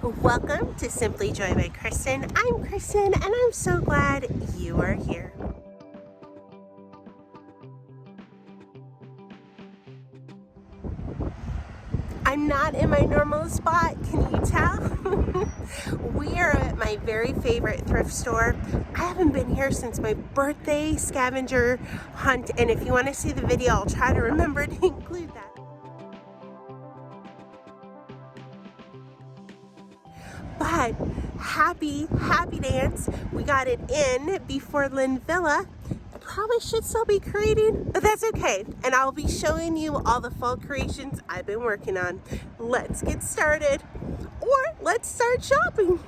Welcome to Simply Joy by Kristen. I'm Kristen and I'm so glad you are here. I'm not in my normal spot, can you tell? We are at my very favorite thrift store. I haven't been here since my birthday scavenger hunt, and if you want to see the video, I'll try to remember to include that. But happy dance. We got it in before LinVilla. I probably should still be creating, but that's okay. And I'll be showing you all the fall creations I've been working on. Let's get started, or let's start shopping.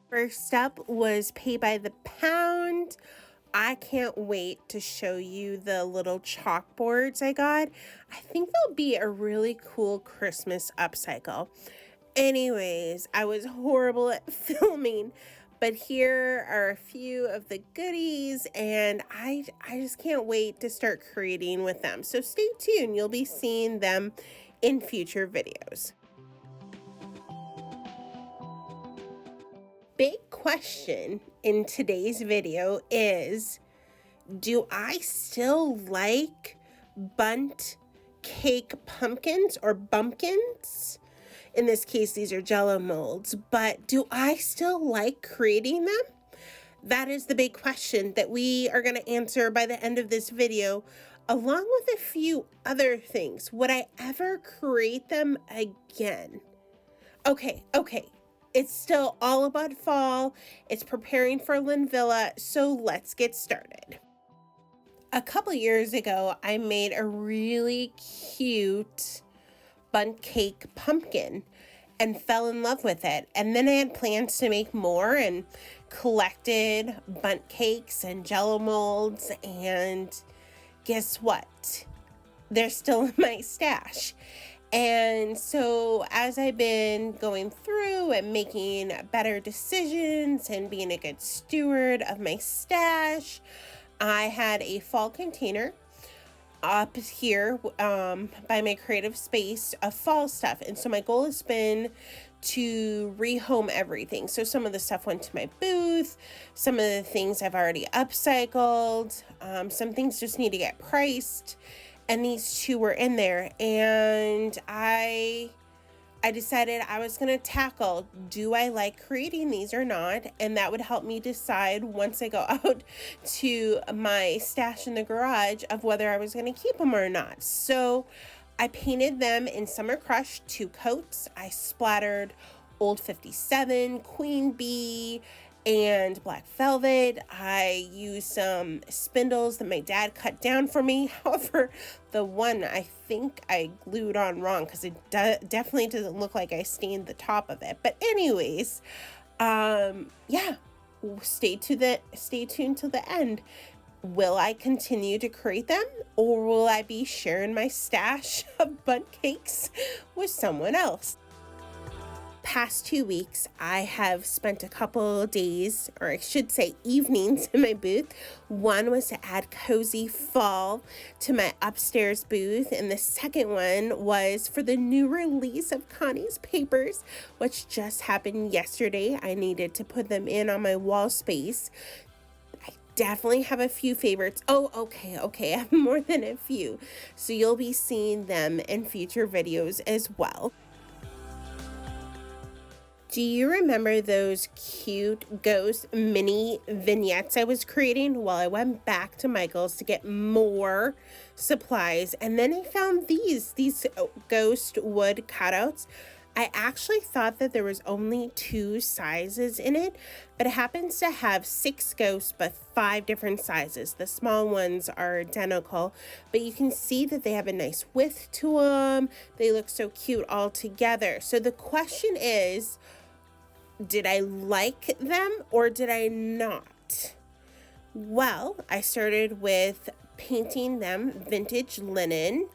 First up was pay by the pound. I can't wait to show you the little chalkboards I got. I think they'll be a really cool Christmas upcycle. Anyways, I was horrible at filming, but here are a few of the goodies, and I just can't wait to start creating with them. So stay tuned. You'll be seeing them in future videos. Big question in today's video is, do I still like bundt cake pumpkins or bumpkins? In this case, these are jello molds, but do I still like creating them? That is the big question that we are going to answer by the end of this video, along with a few other things. Would I ever create them again? Okay. It's still all about fall. It's preparing for LinVilla, so let's get started. A couple years ago, I made a really cute bundt cake pumpkin and fell in love with it. And then I had plans to make more and collected bundt cakes and jello molds, and guess what? They're still in my stash. And so as I've been going through and making better decisions and being a good steward of my stash, I had a fall container up here by my creative space of fall stuff. And so my goal has been to rehome everything. So some of the stuff went to my booth, some of the things I've already upcycled, some things just need to get priced, and these two were in there. And I decided I was going to tackle, do I like creating these or not? And that would help me decide once I go out to my stash in the garage of whether I was going to keep them or not. So I painted them in Summer Crush 2 coats. I splattered Old 57, Queen Bee, and Black Velvet. I used some spindles that my dad cut down for me. However, the one I think I glued on wrong because it definitely doesn't look like I stained the top of it. But anyways, yeah, stay tuned till the end. Will I continue to create them, or will I be sharing my stash of bundt cakes with someone else? Past 2 weeks, I have spent a couple days, or I should say evenings, in my booth. One was to add cozy fall to my upstairs booth, and the second one was for the new release of Connie's papers, which just happened yesterday. I needed to put them in on my wall space. I definitely have a few favorites. Oh, okay, I have more than a few. So you'll be seeing them in future videos as well. Do you remember those cute ghost mini vignettes I was creating? Well, I went back to Michael's to get more supplies, and then I found these ghost wood cutouts. I actually thought that there was only 2 sizes in it, but it happens to have 6 ghosts, but 5 different sizes. The small ones are identical, but you can see that they have a nice width to them. They look so cute all together. So the question is, did I like them or did I not? Well, I started with painting them vintage linen,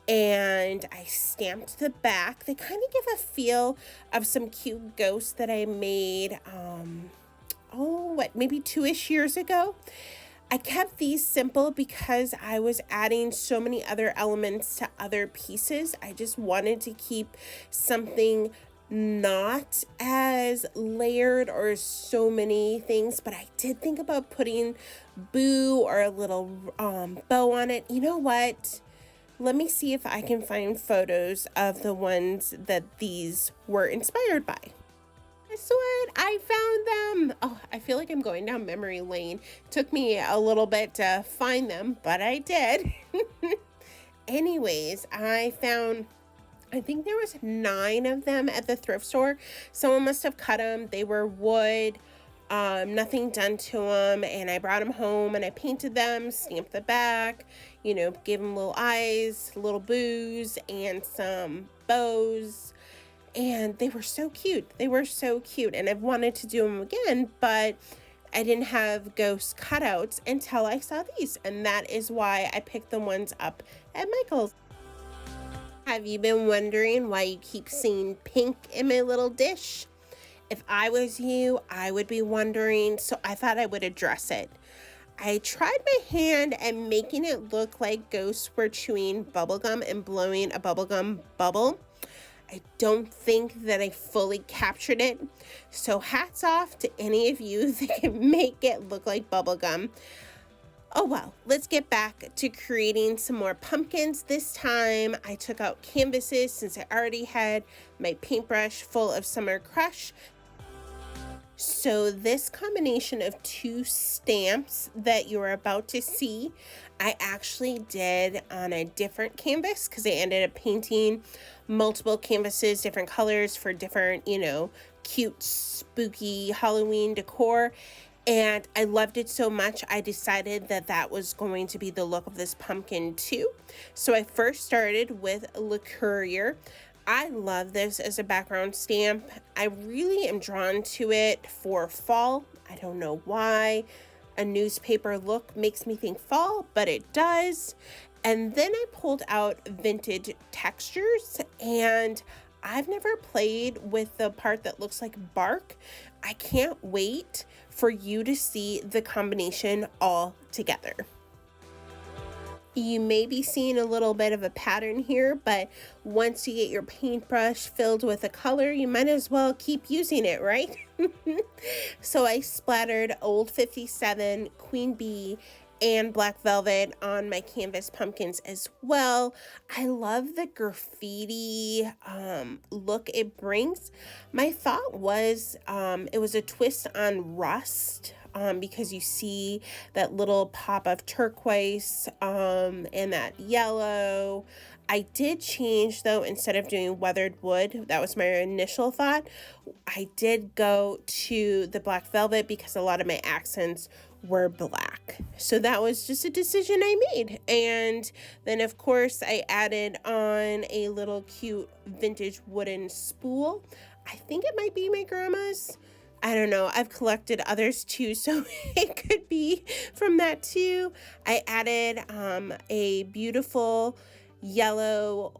and I stamped the back. They kind of give a feel of some cute ghosts that I made, maybe 2-ish years ago. I kept these simple because I was adding so many other elements to other pieces. I just wanted to keep something not as layered or so many things, but I did think about putting boo or a little bow on it. You know what? Let me see if I can find photos of the ones that these were inspired by. Guess what? I found them. Oh, I feel like I'm going down memory lane. Took me a little bit to find them, but I did. Anyways, I think there was 9 of them at the thrift store. Someone must have cut them. They were wood, nothing done to them. And I brought them home and I painted them, stamped the back, you know, gave them little eyes, little boos, and some bows. And they were so cute. They were so cute. And I've wanted to do them again, but I didn't have ghost cutouts until I saw these. And that is why I picked the ones up at Michael's. Have you been wondering why you keep seeing pink in my little dish? If I was you, I would be wondering, so I thought I would address it. I tried my hand at making it look like ghosts were chewing bubblegum and blowing a bubblegum bubble. I don't think that I fully captured it, so hats off to any of you that can make it look like bubblegum. Oh well, let's get back to creating some more pumpkins. This time I took out canvases since I already had my paintbrush full of Summer Crush. So this combination of 2 stamps that you're about to see, I actually did on a different canvas because I ended up painting multiple canvases, different colors for different, you know, cute, spooky Halloween decor. And I loved it so much, I decided that that was going to be the look of this pumpkin too. So I first started with Le Courrier. I love this as a background stamp. I really am drawn to it for fall. I don't know why. A newspaper look makes me think fall, but it does. And then I pulled out vintage textures, and I've never played with the part that looks like bark. I can't wait for you to see the combination all together. You may be seeing a little bit of a pattern here, but once you get your paintbrush filled with a color, you might as well keep using it, right? So I splattered Old 57, Queen Bee, and Black Velvet on my canvas pumpkins as well. I love the graffiti look it brings. My thought was it was a twist on rust because you see that little pop of turquoise and that yellow. I did change though, instead of doing weathered wood, that was my initial thought, I did go to the Black Velvet because a lot of my accents were black. So that was just a decision I made. And then of course I added on a little cute vintage wooden spool. I think it might be my grandma's. I don't know. I've collected others too, so it could be from that too. I added a beautiful yellow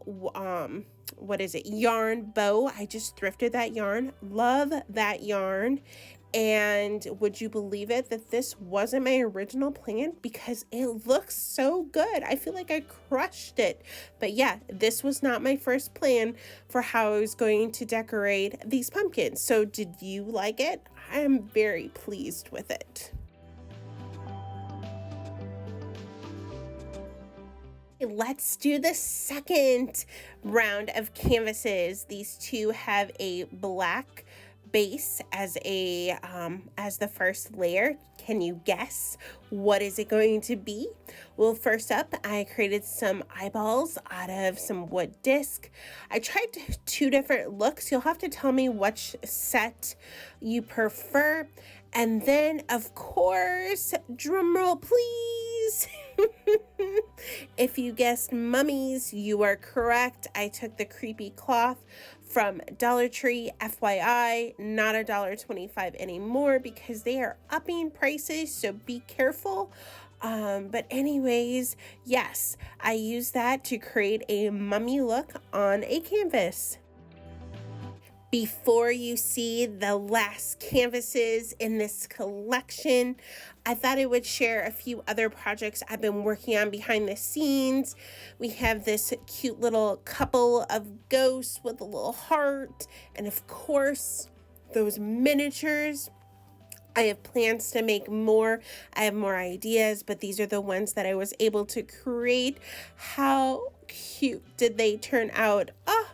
yarn bow. I just thrifted that yarn. Love that yarn. And would you believe it that this wasn't my original plan because it looks so good. I feel like I crushed it. But yeah, this was not my first plan for how I was going to decorate these pumpkins. So did you like it? I am very pleased with it. Let's do the second round of canvases. These two have a black base as the first layer. Can you guess what is it going to be? Well, first up, I created some eyeballs out of some wood disc. I tried 2 different looks. You'll have to tell me which set you prefer. And then, of course, drum roll please. If you guessed mummies, you are correct. I took the creepy cloth from Dollar Tree. FYI, not $1.25 anymore because they are upping prices, so be careful. But anyways, yes, I used that to create a mummy look on a canvas. Before you see the last canvases in this collection, I thought I would share a few other projects I've been working on behind the scenes. We have this cute little couple of ghosts with a little heart, and of course, those miniatures. I have plans to make more. I have more ideas, but these are the ones that I was able to create. How cute did they turn out? Oh,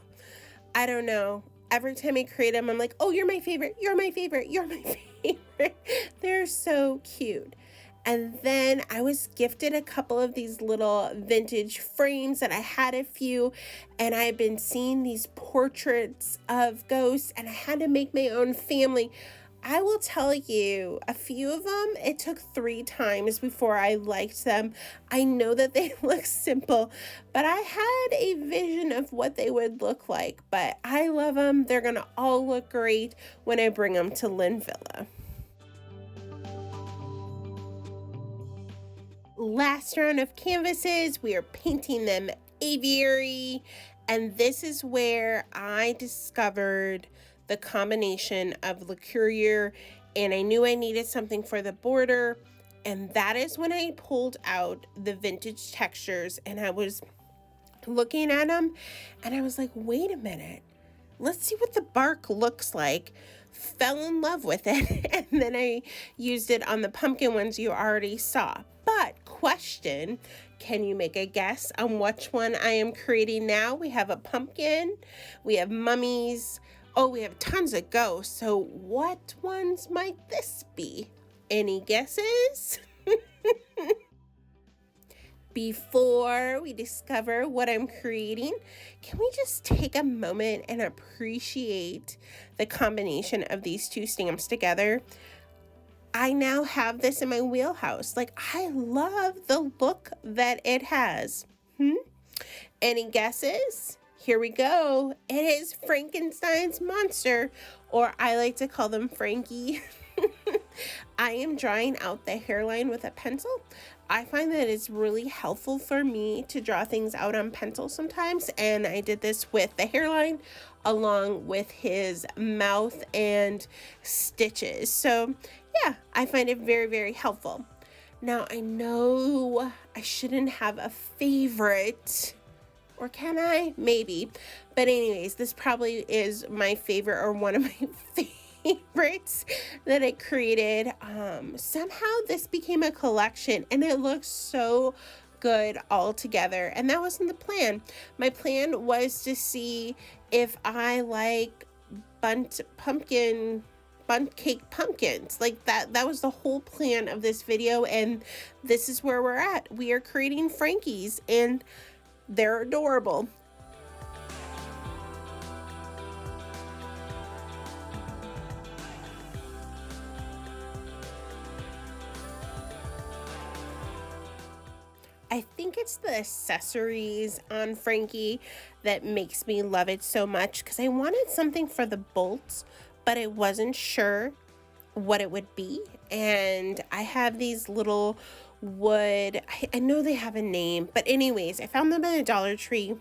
I don't know. Every time I create them, I'm like, oh, you're my favorite, you're my favorite, you're my favorite. They're so cute. And then I was gifted a couple of these little vintage frames, and I had a few, and I've been seeing these portraits of ghosts, and I had to make my own family. I will tell you, a few of them, it took 3 times before I liked them. I know that they look simple, but I had a vision of what they would look like. But I love them. They're going to all look great when I bring them to LinVilla. Last round of canvases, we are painting them aviary. And this is where I discovered the combination of Le Courier, and I knew I needed something for the border, and that is when I pulled out the vintage textures, and I was looking at them, and I was like, wait a minute, let's see what the bark looks like. Fell in love with it, and then I used it on the pumpkin ones you already saw. But question, can you make a guess on which one I am creating now? We have a pumpkin, we have mummies. Oh, we have tons of ghosts. So what ones might this be? Any guesses? Before we discover what I'm creating, can we just take a moment and appreciate the combination of these two stamps together? I now have this in my wheelhouse. Like, I love the look that it has. Any guesses? Here we go. It is Frankenstein's monster, or I like to call them Frankie. I am drawing out the hairline with a pencil. I find that it's really helpful for me to draw things out on pencil sometimes, and I did this with the hairline along with his mouth and stitches. So yeah, I find it very, very helpful. Now, I know I shouldn't have a favorite, or can I? Maybe. But anyways, this probably is my favorite, or one of my favorites that I created. Somehow this became a collection, and it looks so good all together. And that wasn't the plan. My plan was to see if I like bundt cake pumpkins. Like that was the whole plan of this video, and this is where we're at. We are creating Frankies, and they're adorable. I think it's the accessories on Frankie that makes me love it so much, because I wanted something for the bolts, but I wasn't sure what it would be. And I have these little wood, I know they have a name, but anyways, I found them at a Dollar Tree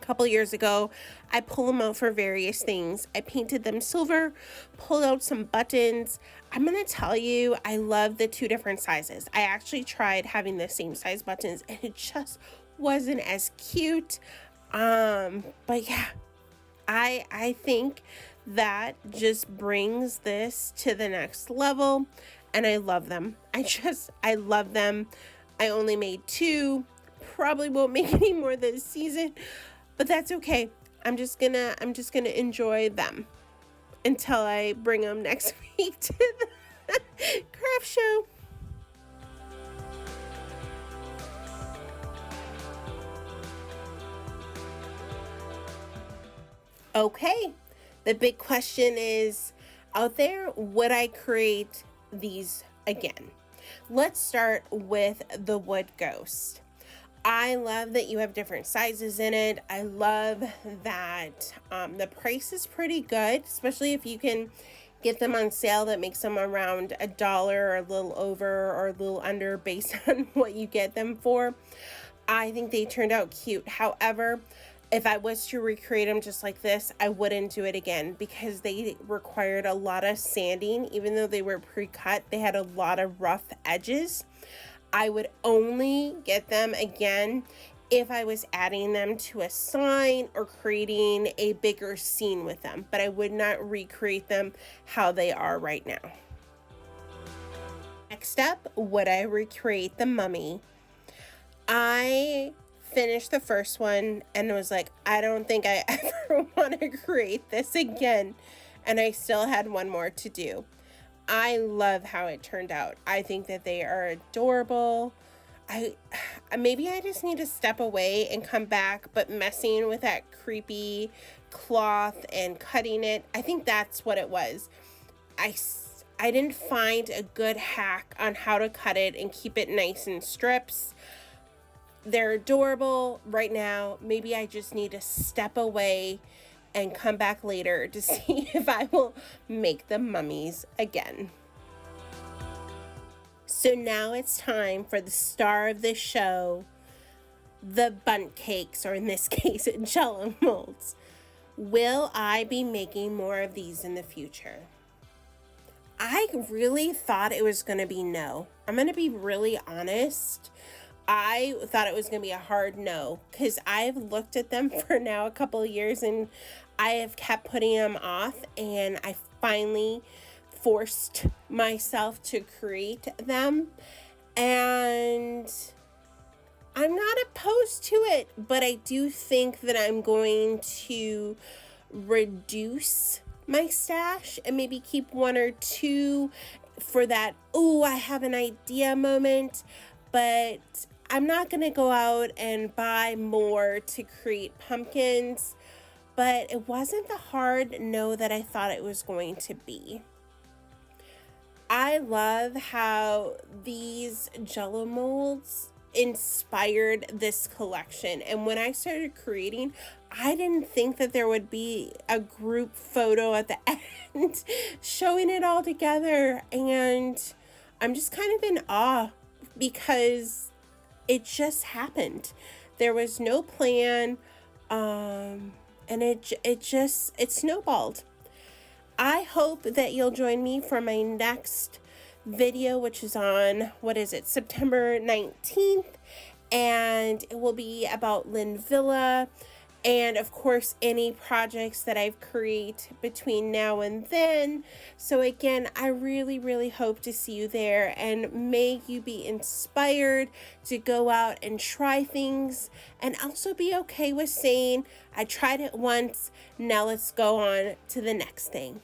a couple years ago. I pull them out for various things. I painted them silver, pulled out some buttons. I'm gonna tell you, I love the 2 different sizes. I actually tried having the same size buttons, and it just wasn't as cute. But yeah, I think that just brings this to the next level, and I love them. I love them. I only made 2, probably won't make any more this season, but that's okay. I'm just gonna enjoy them until I bring them next week to the craft show. Okay, the big question is out there, would I create these again? Let's start with the wood ghost. I love that you have different sizes in it. I love that the price is pretty good, especially if you can get them on sale. That makes them around $1 or a little over or a little under based on what you get them for. I think they turned out cute. However, If I was to recreate them just like this, I wouldn't do it again because they required a lot of sanding. Even though they were pre-cut, they had a lot of rough edges. I would only get them again if I was adding them to a sign or creating a bigger scene with them, but I would not recreate them how they are right now. Next up, would I recreate the mummy? I finished the first one and was like, I don't think I ever want to create this again. And I still had one more to do. I love how it turned out. I think that they are adorable. Maybe I just need to step away and come back, but messing with that creepy cloth and cutting it, I think that's what it was. I didn't find a good hack on how to cut it and keep it nice in strips. They're adorable right now. Maybe I just need to step away and come back later to see if I will make the mummies again. So now it's time for the star of the show, the bundt cakes, or in this case, jello molds. Will I be making more of these in the future? I really thought it was going to be no. I'm going to be really honest. I thought it was going to be a hard no because I've looked at them for now a couple of years and I have kept putting them off, and I finally forced myself to create them, and I'm not opposed to it, but I do think that I'm going to reduce my stash and maybe keep one or two for that, oh, I have an idea moment, but I'm not going to go out and buy more to create pumpkins. But it wasn't the hard no that I thought it was going to be. I love how these jello molds inspired this collection. And when I started creating, I didn't think that there would be a group photo at the end showing it all together. And I'm just kind of in awe because it just happened. There was no plan. And it snowballed. I hope that you'll join me for my next video, which is on, September 19th. And it will be about LinVilla. And of course, any projects that I've created between now and then. So again, I really, really hope to see you there, and may you be inspired to go out and try things, and also be okay with saying, I tried it once, now let's go on to the next thing.